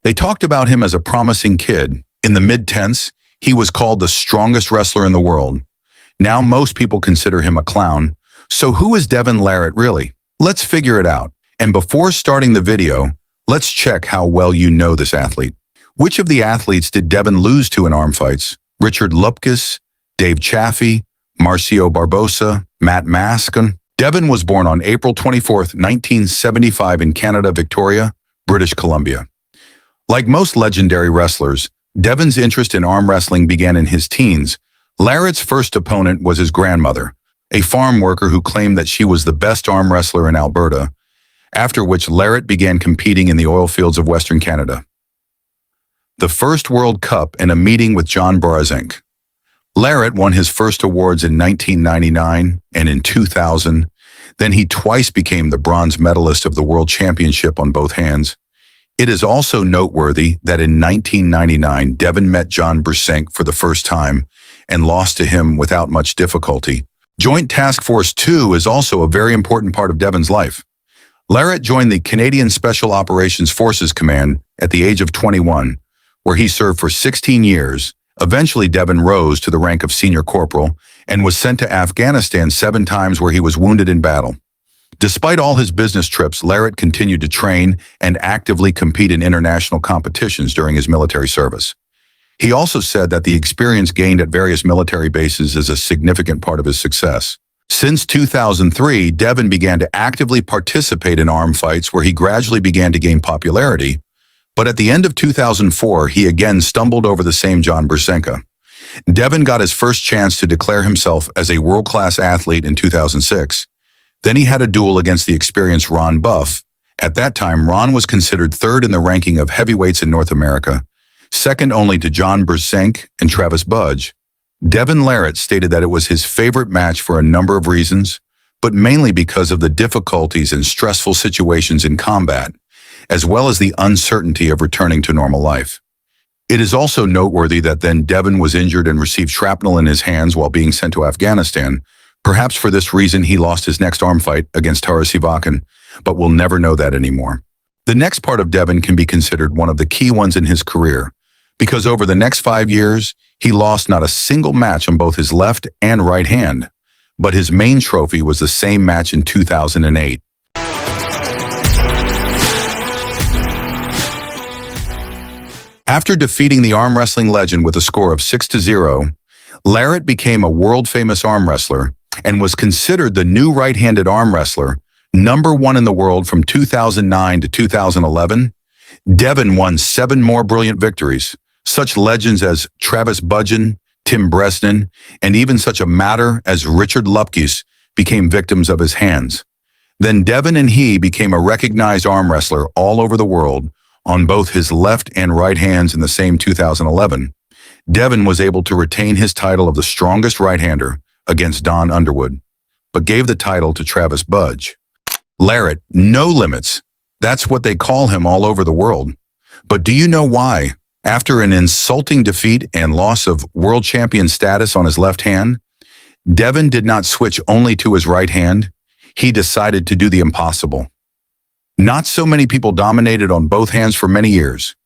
They talked about him as a promising kid. In the mid-10s, he was called the strongest wrestler in the world. Now most people consider him a clown. So who is Devon Larratt really? Let's figure it out. And before starting the video, let's check how well you know this athlete. Which of the athletes did Devon lose to in arm fights? Richard Lupkus, Dave Chaffee, Marcio Barbosa, Matt Mascon? Devon was born on April 24, 1975 in Canada, Victoria, British Columbia. Like most legendary wrestlers, Devon's interest in arm wrestling began in his teens. Larratt's first opponent was his grandmother, a farm worker who claimed that she was the best arm wrestler in Alberta, after which Larratt began competing in the oil fields of Western Canada. The first World Cup and a meeting with John Barzenk. Larratt won his first awards in 1999 and in 2000. Then he twice became the bronze medalist of the World Championship on both hands. It is also noteworthy that in 1999, Devon met John Barzenk for the first time and lost to him without much difficulty. Joint Task Force 2 is also a very important part of Devon's life. Larratt joined the Canadian Special Operations Forces Command at the age of 21, where he served for 16 years. Eventually, Devon rose to the rank of senior corporal and was sent to Afghanistan 7 times where he was wounded in battle. Despite all his business trips, Larratt continued to train and actively compete in international competitions during his military service. He also said that the experience gained at various military bases is a significant part of his success. Since 2003, Devon began to actively participate in arm fights where he gradually began to gain popularity. But at the end of 2004, he again stumbled over the same John Barzenk. Devon got his first chance to declare himself as a world-class athlete in 2006. Then he had a duel against the experienced Ron Buff. At that time, Ron was considered third in the ranking of heavyweights in North America, second only to John Barzenk and Travis Budge. Devon Larratt stated that it was his favorite match for a number of reasons, but mainly because of the difficulties and stressful situations in combat, as well as the uncertainty of returning to normal life. It is also noteworthy that then Devon was injured and received shrapnel in his hands while being sent to Afghanistan. Perhaps for this reason he lost his next arm fight against Tara Sivakan, but we'll never know that anymore. The next part of Devon can be considered one of the key ones in his career, because over the next 5 years, he lost not a single match on both his left and right hand, but his main trophy was the same match in 2008. After defeating the arm wrestling legend with a score of 6-0, Larratt became a world-famous arm wrestler and was considered the new right-handed arm wrestler, #1 in the world from 2009 to 2011. Devon won 7 more brilliant victories. Such legends as Travis Budgen, Tim Bresnan, and even such a matter as Richard Lupkus became victims of his hands. Then Devon and he became a recognized arm wrestler all over the world on both his left and right hands in the same 2011. Devon was able to retain his title of the strongest right-hander against Don Underwood, but gave the title to Travis Budge. Larratt, no limits. That's what they call him all over the world. But do you know why? After an insulting defeat and loss of world champion status on his left hand, Devon did not switch only to his right hand. He decided to do the impossible. Not so many people dominated on both hands for many years.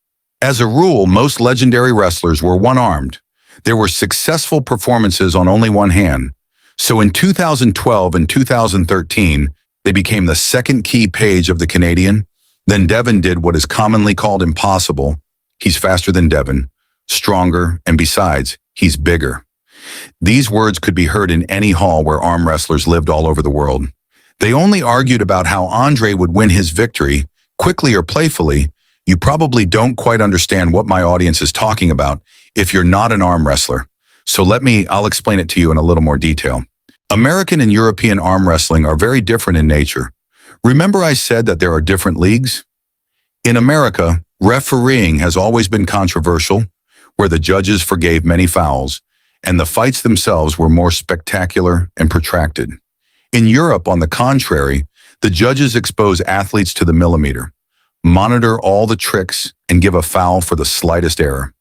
As a rule, most legendary wrestlers were one-armed. There were successful performances on only one hand. So in 2012 and 2013, they became the second key page of the Canadian. Then Devon did what is commonly called impossible. He's faster than Devon, stronger, and besides, he's bigger. These words could be heard in any hall where arm wrestlers lived all over the world. They only argued about how Andre would win his victory, quickly or playfully. You probably don't quite understand what my audience is talking about if you're not an arm wrestler. So I'll explain it to you in a little more detail. American and European arm wrestling are very different in nature. Remember I said that there are different leagues? In America, refereeing has always been controversial, where the judges forgave many fouls, and the fights themselves were more spectacular and protracted. In Europe, on the contrary, the judges expose athletes to the millimeter, monitor all the tricks, and give a foul for the slightest error.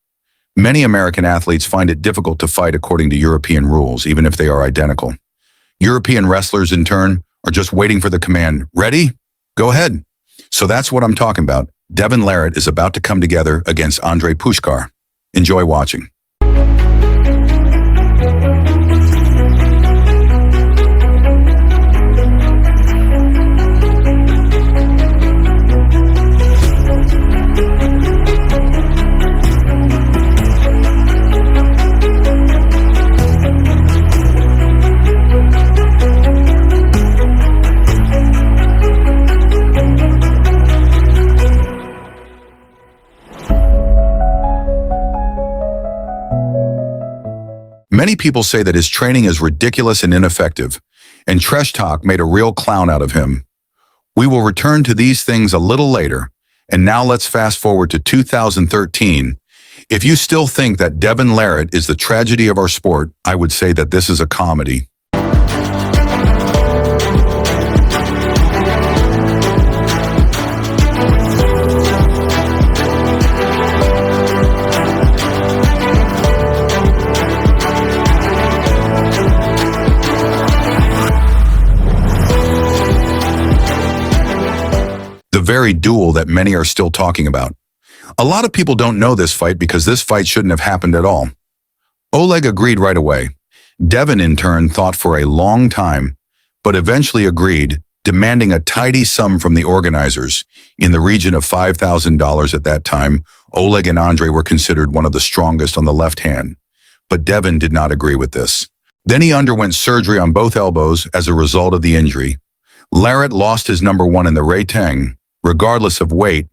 Many American athletes find it difficult to fight according to European rules, even if they are identical. European wrestlers, in turn, are just waiting for the command, "Ready? Go ahead." So that's what I'm talking about. Devon Larratt is about to come together against Andrei Pushkar. Enjoy watching. Many people say that his training is ridiculous and ineffective, and Trash Talk made a real clown out of him. We will return to these things a little later, and now let's fast forward to 2013. If you still think that Devon Larratt is the tragedy of our sport, I would say that this is a comedy. The very duel that many are still talking about. A lot of people don't know this fight because this fight shouldn't have happened at all. Oleg agreed right away. Devon, in turn, thought for a long time, but eventually agreed, demanding a tidy sum from the organizers. In the region of $5,000 at that time, Oleg and Andrei were considered one of the strongest on the left hand. But Devon did not agree with this. Then he underwent surgery on both elbows as a result of the injury. Larratt lost his number one in the rating, regardless of weight.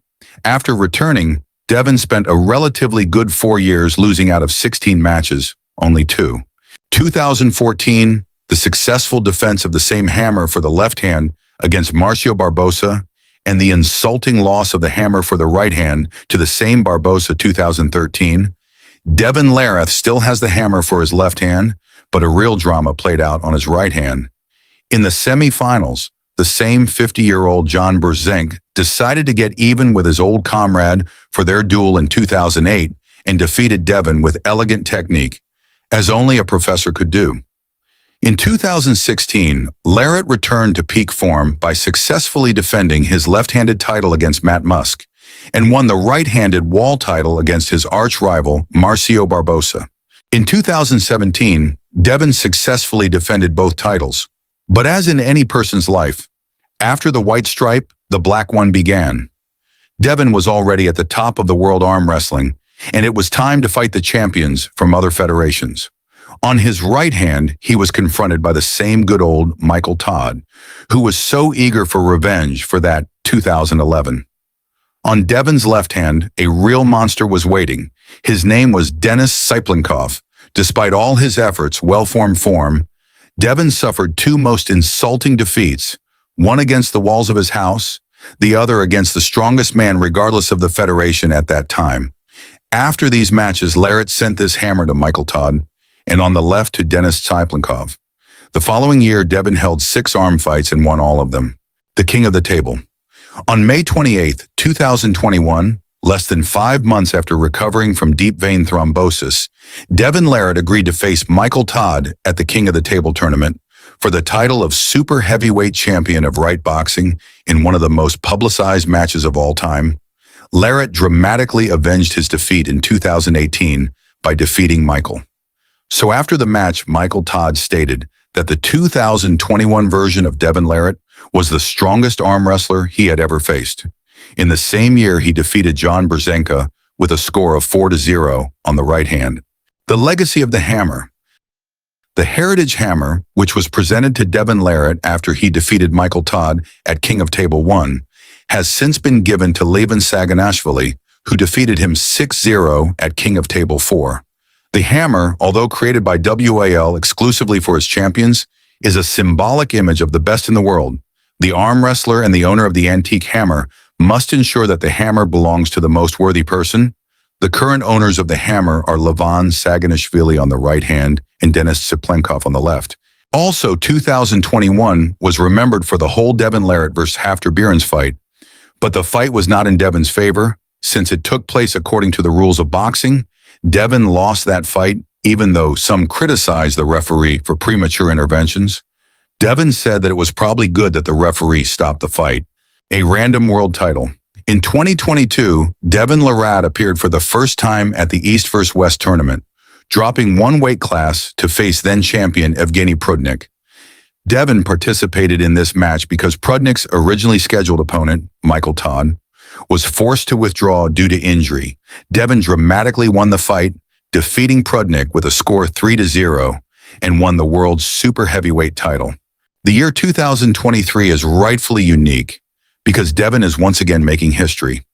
After returning, Devon spent a relatively good 4 years, losing out of 16 matches, only 2. 2014, the successful defense of the same hammer for the left hand against Marcio Barbosa, and the insulting loss of the hammer for the right hand to the same Barbosa 2013. Devon Larratt still has the hammer for his left hand, but a real drama played out on his right hand. In the semifinals, the same 50-year-old John Brzenk decided to get even with his old comrade for their duel in 2008 and defeated Devon with elegant technique, as only a professor could do. In 2016, Larratt returned to peak form by successfully defending his left-handed title against Matt Musk and won the right-handed wall title against his arch-rival Marcio Barbosa. In 2017, Devon successfully defended both titles. But as in any person's life, after the white stripe, the black one began. Devon was already at the top of the world arm wrestling, and it was time to fight the champions from other federations. On his right hand, he was confronted by the same good old Michael Todd, who was so eager for revenge for that 2011. On Devon's left hand, a real monster was waiting. His name was Denis Cyplenkov. Despite all his efforts, well-formed form, Devon suffered 2 most insulting defeats, one against the walls of his house, the other against the strongest man regardless of the federation at that time. After these matches, Larratt sent this hammer to Michael Todd, and on the left to Denis Cyplenkov. The following year, Devon held 6 arm fights and won all of them. The king of the table. On May 28, 2021, less than 5 months after recovering from deep vein thrombosis, Devon Larratt agreed to face Michael Todd at the King of the Table tournament for the title of Super Heavyweight Champion of Right Boxing in one of the most publicized matches of all time. Larratt dramatically avenged his defeat in 2018 by defeating Michael. So after the match, Michael Todd stated that the 2021 version of Devon Larratt was the strongest arm wrestler he had ever faced. In the same year, he defeated John Brzenka with a score of 4-0 on the right hand. The legacy of the hammer. The Heritage Hammer, which was presented to Devon Larratt after he defeated Michael Todd at King of Table 1, has since been given to Levin Saganashvili, who defeated him 6-0 at King of Table 4. The hammer, although created by WAL exclusively for its champions, is a symbolic image of the best in the world. The arm wrestler and the owner of the antique hammer must ensure that the hammer belongs to the most worthy person. The current owners of the hammer are Levin Saganashvili on the right hand and Denis Cyplenkov on the left. Also, 2021 was remembered for the whole Devon Larratt versus Hafthor Behrens fight, but the fight was not in Devon's favor. Since it took place according to the rules of boxing, Devon lost that fight, even though some criticized the referee for premature interventions. Devon said that it was probably good that the referee stopped the fight. A random world title. In 2022, Devon Larratt appeared for the first time at the East vs. West tournament, dropping one weight class to face then-champion Evgeny Prudnik. Devon participated in this match because Prudnik's originally scheduled opponent, Michael Todd, was forced to withdraw due to injury. Devon dramatically won the fight, defeating Prudnik with a score 3-0 and won the world's super heavyweight title. The year 2023 is rightfully unique because Devon is once again making history.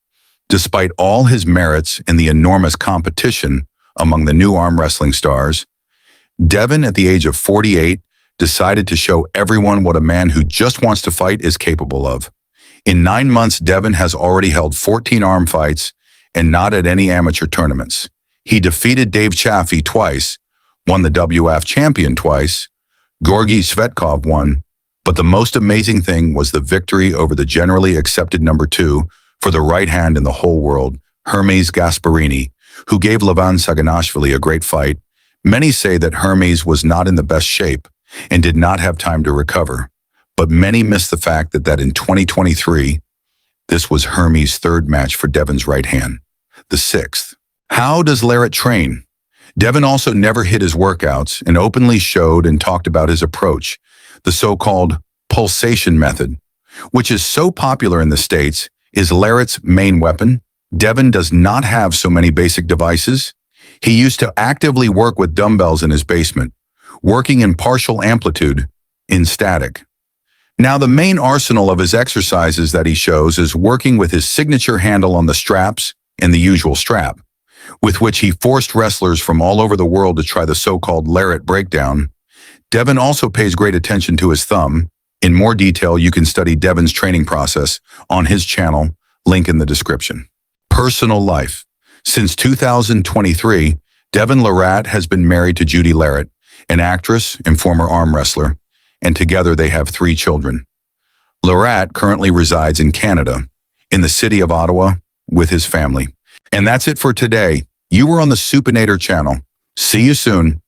Despite all his merits and the enormous competition among the new arm wrestling stars, Devon, at the age of 48, decided to show everyone what a man who just wants to fight is capable of. In 9 months, Devon has already held 14 arm fights and not at any amateur tournaments. He defeated Dave Chaffee twice, won the WF champion twice, Georgy Svetkov won, but the most amazing thing was the victory over the generally accepted number 2 for the right hand in the whole world, Hermes Gasparini, who gave Levan Saganashvili a great fight. Many say that Hermes was not in the best shape and did not have time to recover, but many miss the fact that in 2023, this was Hermes' third match for Devon's right hand, the 6th. How does Larratt train? Devon also never hid his workouts and openly showed and talked about his approach, the so-called pulsation method, which is so popular in the States, is Larratt's main weapon. Devon does not have so many basic devices. He used to actively work with dumbbells in his basement, working in partial amplitude, in static. Now, the main arsenal of his exercises that he shows is working with his signature handle on the straps and the usual strap, with which he forced wrestlers from all over the world to try the so-called Larratt breakdown. Devon also pays great attention to his thumb. In more detail, you can study Devon's training process on his channel, link in the description. Personal life. Since 2023, Devon Larratt has been married to Judy Larratt, an actress and former arm wrestler, and together they have 3 children. Larratt currently resides in Canada, in the city of Ottawa, with his family. And that's it for today. You were on the Supinator channel. See you soon.